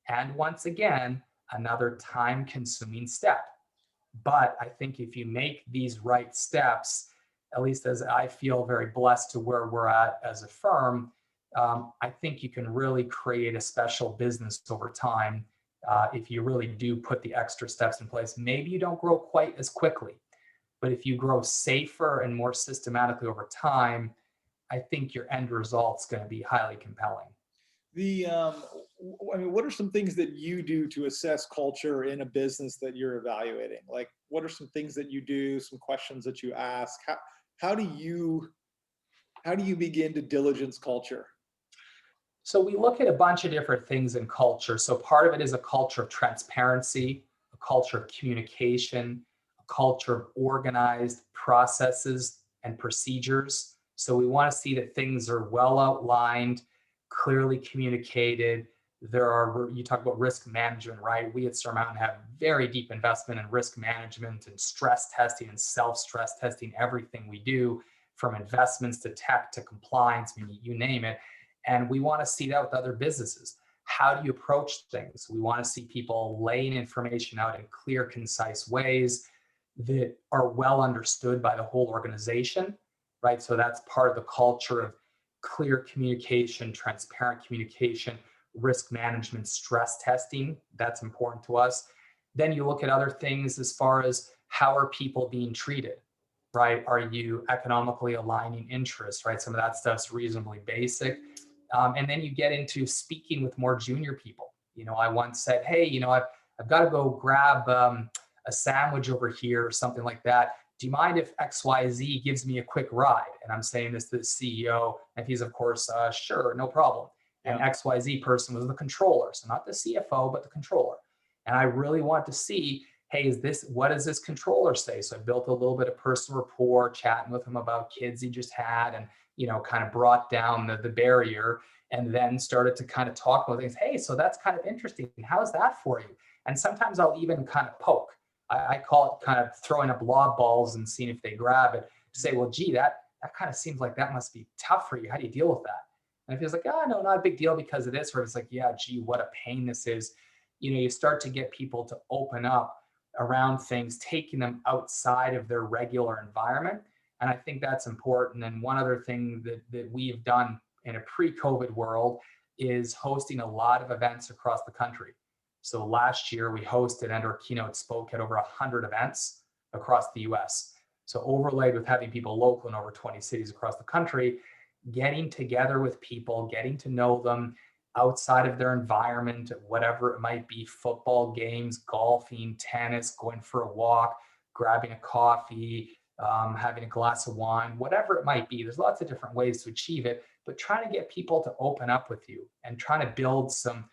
And once again, another time-consuming step. But I think if you make these right steps, at least as I feel very blessed to where we're at as a firm, I think you can really create a special business over time if you really do put the extra steps in place. Maybe you don't grow quite as quickly, but if you grow safer and more systematically over time, I think your end result's going to be highly compelling. I mean, what are some things that you do to assess culture in a business that you're evaluating? Like, what are some things that you do, some questions that you ask? How do you, how do you begin to diligence culture? So we look at a bunch of different things in culture. So part of it is a culture of transparency, a culture of communication, a culture of organized processes and procedures. So we want to see that things are well outlined, clearly communicated. You talk about risk management, right? We at Surmount have very deep investment in risk management and stress testing and self-stress testing, everything we do from investments to tech to compliance, I mean, you name it. And we want to see that with other businesses. How do you approach things? We want to see people laying information out in clear, concise ways that are well understood by the whole organization, right? So that's part of the culture of clear communication, transparent communication, risk management, stress testing. That's important to us. Then you look at other things as far as how are people being treated, right? Are you economically aligning interests, right? Some of that stuff's reasonably basic. And then you get into speaking with more junior people. I once said, hey, I've got to go grab a sandwich over here or something like that. Do you mind if XYZ gives me a quick ride? And I'm saying this to the CEO, and he's, of course, sure, no problem. And Yeah. XYZ person was the controller. So not the CFO, but the controller. And I really want to see, hey, what does this controller say? So I built a little bit of personal rapport, chatting with him about kids he just had, and kind of brought down the barrier, and then started to kind of talk about things. Hey, so that's kind of interesting. How's that for you? And sometimes I'll even kind of poke. I call it kind of throwing up lob balls and seeing if they grab it. Say, well, gee, that kind of seems like that must be tough for you. How do you deal with that? And if he's like, oh, no, not a big deal because of this, or it's like, yeah, gee, what a pain this is. You start to get people to open up around things, taking them outside of their regular environment. And I think that's important. And one other thing that we've done in a pre-COVID world is hosting a lot of events across the country. So last year we hosted and our keynote spoke at over 100 events across the US. So overlaid with having people local in over 20 cities across the country, getting together with people, getting to know them outside of their environment, whatever it might be, football games, golfing, tennis, going for a walk, grabbing a coffee, having a glass of wine, whatever it might be. There's lots of different ways to achieve it, but trying to get people to open up with you and trying to build some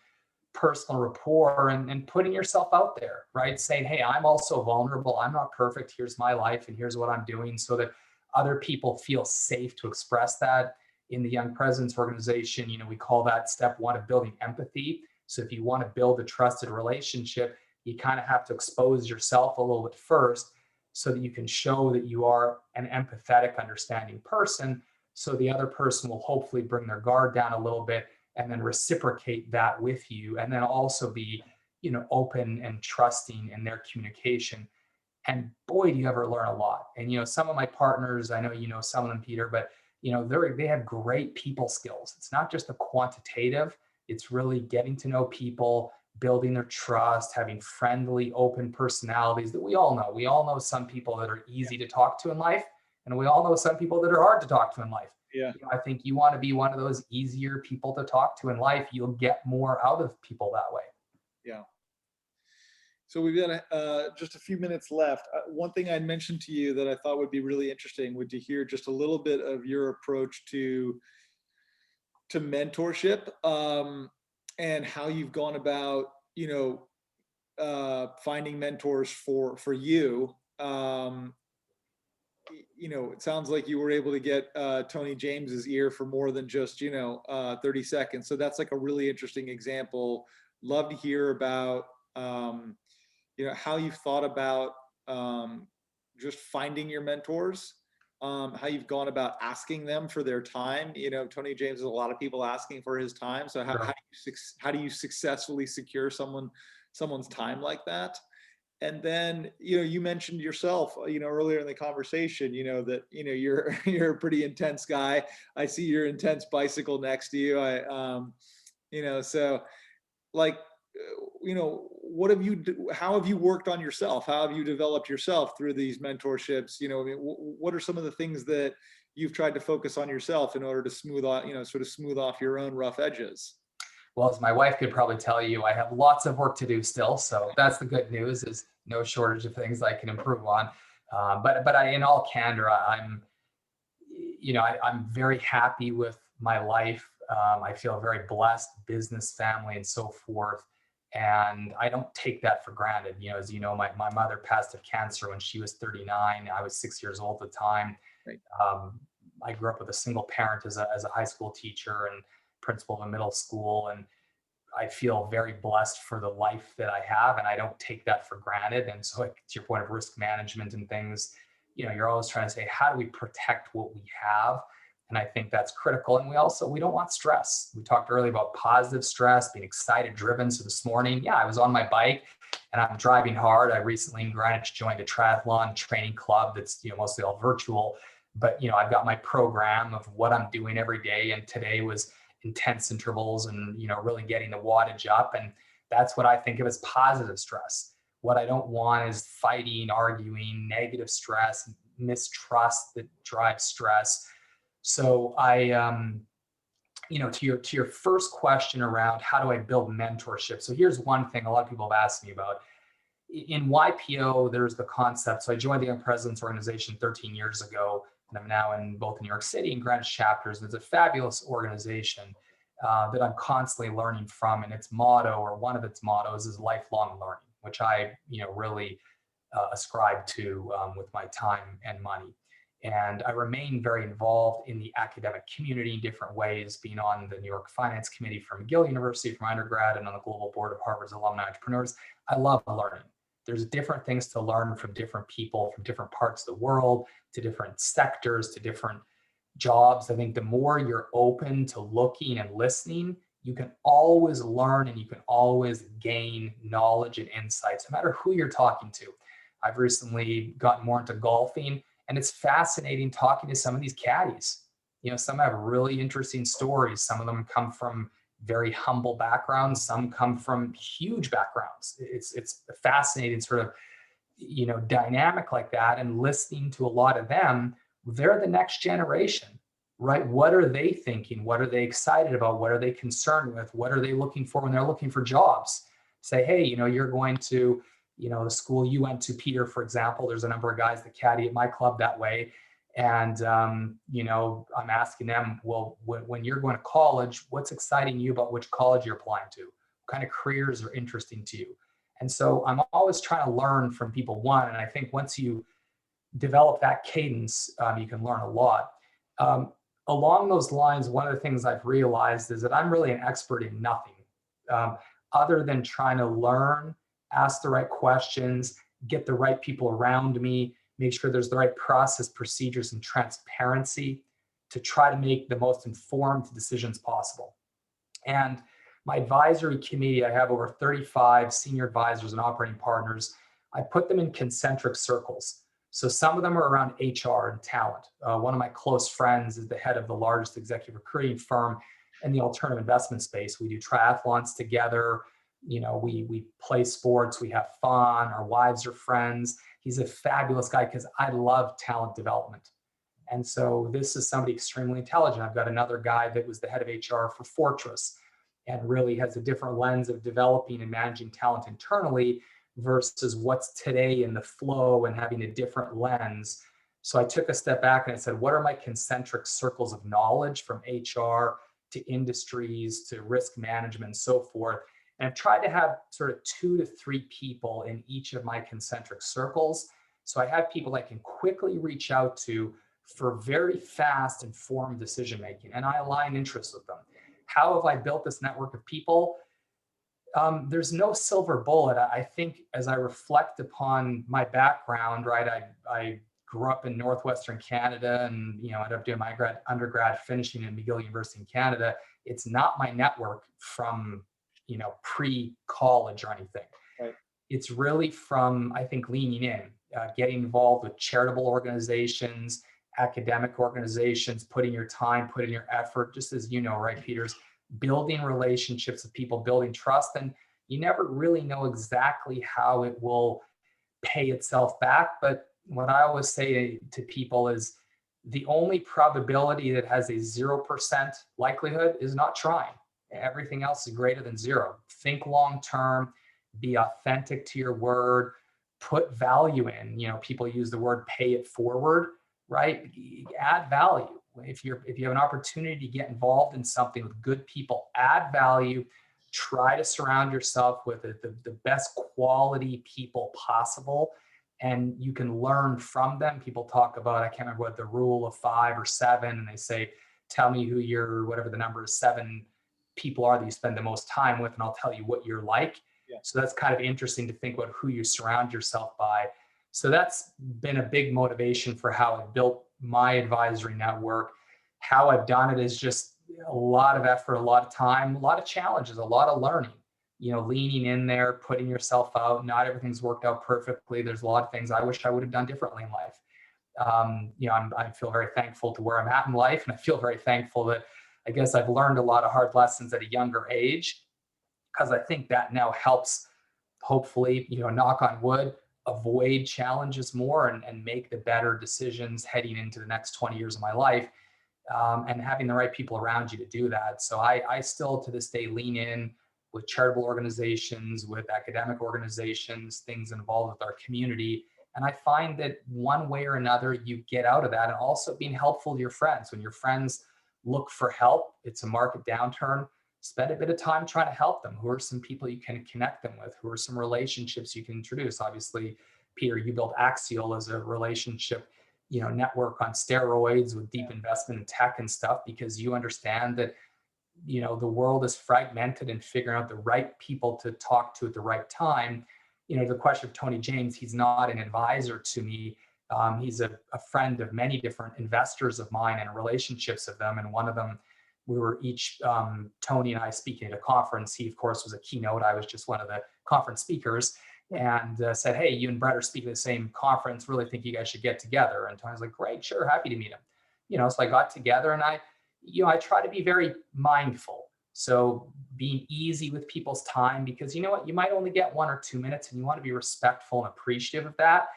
personal rapport and putting yourself out there, right? Saying, hey, I'm also vulnerable. I'm not perfect. Here's my life and here's what I'm doing, so that other people feel safe to express that. In the Young Presidents Organization, we call that step one of building empathy. So if you want to build a trusted relationship, you kind of have to expose yourself a little bit first so that you can show that you are an empathetic, understanding person. So the other person will hopefully bring their guard down a little bit and then reciprocate that with you. And then also be, open and trusting in their communication. And boy, do you ever learn a lot. And, some of my partners, I know, some of them, Peter, but, they have great people skills. It's not just the quantitative, it's really getting to know people, building their trust, having friendly, open personalities that we all know. We all know some people that are easy to talk to in life, and we all know some people that are hard to talk to in life. Yeah. I think you want to be one of those easier people to talk to in life. You'll get more out of people that way. Yeah. So we've got just a few minutes left. One thing I'd mentioned to you that I thought would be really interesting would to hear just a little bit of your approach to mentorship, and how you've gone about, finding mentors for you. It sounds like you were able to get Tony James's ear for more than just 30 seconds. So that's like a really interesting example. Love to hear about how you've thought about just finding your mentors, how you've gone about asking them for their time. Tony James has a lot of people asking for his time. So Sure. how do you successfully secure someone's time like that? And then, you mentioned yourself, earlier in the conversation, that, you're, you're a pretty intense guy. I see your intense bicycle next to you. So like, what have you, how have you worked on yourself? How have you developed yourself through these mentorships? I mean, what are some of the things that you've tried to focus on yourself in order to smooth off, sort of smooth off your own rough edges? Well, as my wife could probably tell you, I have lots of work to do still. So that's the good news, is no shortage of things I can improve on. But in all candor, I'm very happy with my life. I feel very blessed, business, family, and so forth. And I don't take that for granted. As you know, my mother passed of cancer when she was 39. I was 6 years old at the time. Right. I grew up with a single parent as a high school teacher and principal of a middle school. And I feel very blessed for the life that I have, and I don't take that for granted. And so, like, to your point of risk management and things, you're always trying to say, how do we protect what we have? And I think that's critical. And we don't want stress. We talked earlier about positive stress, being excited, driven. So this morning, yeah, I was on my bike and I'm driving hard. I recently in Greenwich joined a triathlon training club that's, mostly all virtual, but, I've got my program of what I'm doing every day. And today was intense intervals and, really getting the wattage up. And that's what I think of as positive stress. What I don't want is fighting, arguing, negative stress, mistrust that drives stress. So to your first question around how do I build mentorship? So here's one thing a lot of people have asked me about. In YPO, there's the concept. So I joined the Young Presidents Organization 13 years ago, and I'm now in both New York City and Greenwich chapters. And it's a fabulous organization that I'm constantly learning from. And its motto, or one of its mottos, is lifelong learning, which I, really ascribe to with my time and money. And I remain very involved in the academic community in different ways, being on the New York Finance Committee for McGill University for my undergrad and on the global board of Harvard's Alumni Entrepreneurs. I love learning. There's different things to learn from different people, from different parts of the world, to different sectors, to different jobs. I think the more you're open to looking and listening, you can always learn and you can always gain knowledge and insights, no matter who you're talking to. I've recently gotten more into golfing, and it's fascinating talking to some of these caddies. Some have really interesting stories. Some of them come from very humble backgrounds. Some come from huge backgrounds. It's a fascinating sort of, dynamic like that. And listening to a lot of them, they're the next generation, right? What are they thinking? What are they excited about? What are they concerned with? What are they looking for when they're looking for jobs? Say, hey, you're going to, the school you went to, Peter, for example. There's a number of guys that caddy at my club that way. And, I'm asking them, well, when you're going to college, what's exciting you about which college you're applying to? What kind of careers are interesting to you? And so I'm always trying to learn from people, one. And I think once you develop that cadence, you can learn a lot. Along those lines, one of the things I've realized is that I'm really an expert in nothing other than trying to learn, ask the right questions, get the right people around me, make sure there's the right process, procedures, and transparency to try to make the most informed decisions possible. And my advisory committee, I have over 35 senior advisors and operating partners. I put them in concentric circles. So some of them are around HR and talent. One of my close friends is the head of the largest executive recruiting firm in the alternative investment space. We do triathlons together. We play sports, we have fun, our wives are friends. He's a fabulous guy because I love talent development. And so this is somebody extremely intelligent. I've got another guy that was the head of HR for Fortress and really has a different lens of developing and managing talent internally versus what's today in the flow and having a different lens. So I took a step back and I said, what are my concentric circles of knowledge, from HR to industries to risk management and so forth? And I've tried to have sort of 2 to 3 people in each of my concentric circles. So I have people I can quickly reach out to for very fast, informed decision-making, and I align interests with them. How have I built this network of people? There's no silver bullet. I think as I reflect upon my background, right, I grew up in Northwestern Canada and, ended up doing my undergrad finishing at McGill University in Canada. It's not my network from, pre-college or anything. Right. It's really from, I think, leaning in, getting involved with charitable organizations, academic organizations, putting your time, putting your effort, just as you know, right, Peters, building relationships with people, building trust. And you never really know exactly how it will pay itself back. But what I always say to people is the only probability that has a 0% likelihood is not trying. Everything else is greater than zero. Think long term, be authentic to your word, put value in. People use the word pay it forward, right? Add value. If you have an opportunity to get involved in something with good people, add value. Try to surround yourself with the best quality people possible, and you can learn from them. People talk about, I can't remember what the rule of 5 or 7, and they say, tell me who your, whatever the number is, 7 people are that you spend the most time with, and I'll tell you what you're like. Yeah. So that's kind of interesting to think about who you surround yourself by. So that's been a big motivation for how I built my advisory network. How I've done it is just a lot of effort, a lot of time, a lot of challenges, a lot of learning, leaning in there, putting yourself out. Not everything's worked out perfectly. There's a lot of things I wish I would have done differently in life. I feel very thankful to where I'm at in life. And I feel very thankful that I guess I've learned a lot of hard lessons at a younger age, because I think that now helps, hopefully, knock on wood, avoid challenges more and make the better decisions heading into the next 20 years of my life. And having the right people around you to do that. So I still to this day lean in with charitable organizations, with academic organizations, things involved with our community. And I find that one way or another, you get out of that, and also being helpful to your friends. When your friends look for help, it's a market downturn, spend a bit of time trying to help them. Who are some people you can connect them with? Who are some relationships you can introduce? Obviously, Peter, you built Axial as a relationship network on steroids with deep investment in tech and stuff, because you understand that, the world is fragmented, and figuring out the right people to talk to at the right time. The question of Tony James, he's not an advisor to me. He's a friend of many different investors of mine and relationships of them. And one of them, we were each, Tony and I, speaking at a conference. He, of course, was a keynote. I was just one of the conference speakers. And said, hey, you and Brett are speaking at the same conference. Really think you guys should get together. And Tony's like, great, sure, happy to meet him. So I got together, and I try to be very mindful. So being easy with people's time, because you know what, you might only get 1 or 2 minutes, and you want to be respectful and appreciative of that.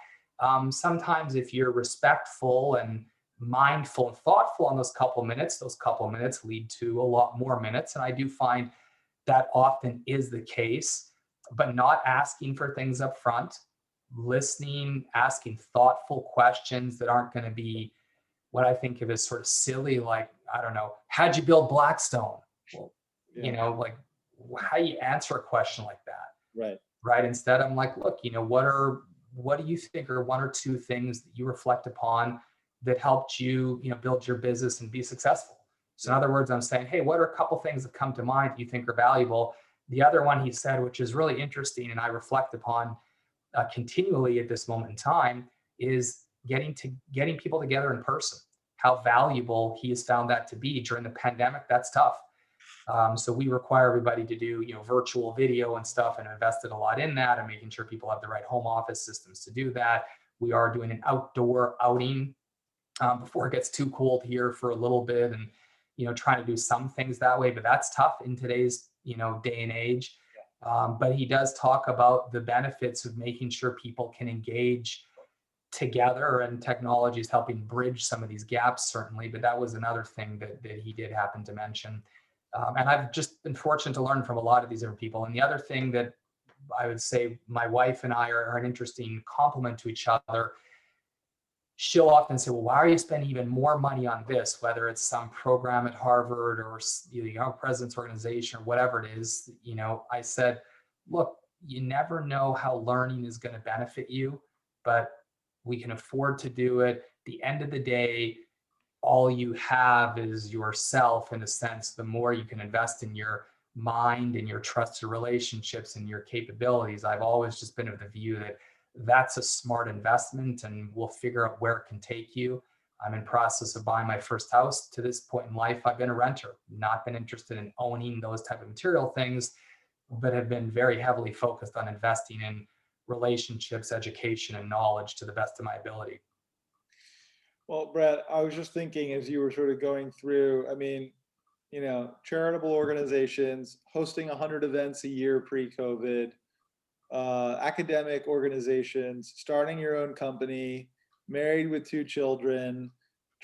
Sometimes if you're respectful and mindful and thoughtful on those couple minutes lead to a lot more minutes. And I do find that often is the case. But not asking for things up front, listening, asking thoughtful questions that aren't going to be what I think of as sort of silly, like, I don't know, how'd you build Blackstone? Well, like, how do you answer a question like that? Right. Instead, I'm like, look, what do you think are 1 or 2 things that you reflect upon that helped you, build your business and be successful? So in other words, I'm saying, hey, what are a couple things that come to mind that you think are valuable? The other one he said, which is really interesting, and I reflect upon continually at this moment in time, is getting people together in person. How valuable he has found that to be during the pandemic. That's tough. So we require everybody to do virtual video and stuff, and invested a lot in that, and making sure people have the right home office systems to do that. We are doing an outdoor outing before it gets too cold here for a little bit, and trying to do some things that way. But that's tough in today's day and age. But he does talk about the benefits of making sure people can engage together, and technology is helping bridge some of these gaps, certainly. But that was another thing that he did happen to mention. And I've just been fortunate to learn from a lot of these different people. And the other thing that I would say my wife and I are an interesting complement to each other. She'll often say, well, why are you spending even more money on this, whether it's some program at Harvard or the Young President's Organization or whatever it is. I said, look, you never know how learning is going to benefit you, but we can afford to do it. At the end of the day, all you have is yourself, in a sense. The more you can invest in your mind and your trusted relationships and your capabilities. I've always just been of the view that that's a smart investment, and we'll figure out where it can take you. I'm in process of buying my first house. To this point in life, I've been a renter, not been interested in owning those type of material things, but have been very heavily focused on investing in relationships, education, and knowledge to the best of my ability. Well, Brett, I was just thinking as you were sort of going through, I mean, charitable organizations hosting 100 events a year pre-COVID, academic organizations, starting your own company, married with 2 children,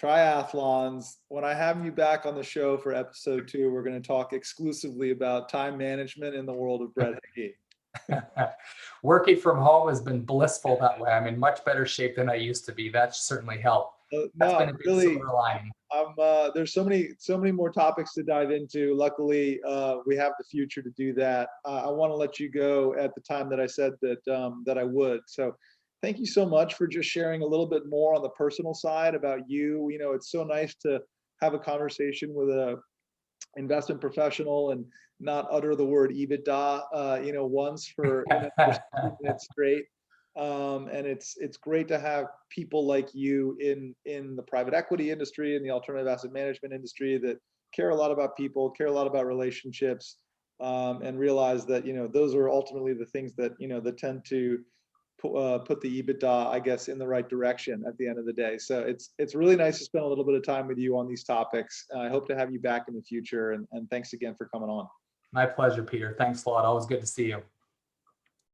triathlons. When I have you back on the show for episode 2, we're going to talk exclusively about time management in the world of Brett Hickey. Working from home has been blissful that way. I'm in much better shape than I used to be. That's certainly helped. That's No, been a big really, silver lining. there's so many more topics to dive into. Luckily, we have the future to do that. I want to let you go at the time that I said that I would. So thank you so much for just sharing a little bit more on the personal side about you. It's so nice to have a conversation with a investment professional and not utter the word EBITDA, once for 60 minutes straight. And it's great to have people like you in the private equity industry and the alternative asset management industry that care a lot about people, care a lot about relationships, and realize that those are ultimately the things that that tend to put the EBITDA, I guess, in the right direction at the end of the day. So it's really nice to spend a little bit of time with you on these topics. I hope to have you back in the future, and thanks again for coming on. My pleasure, Peter. Thanks a lot. Always good to see you.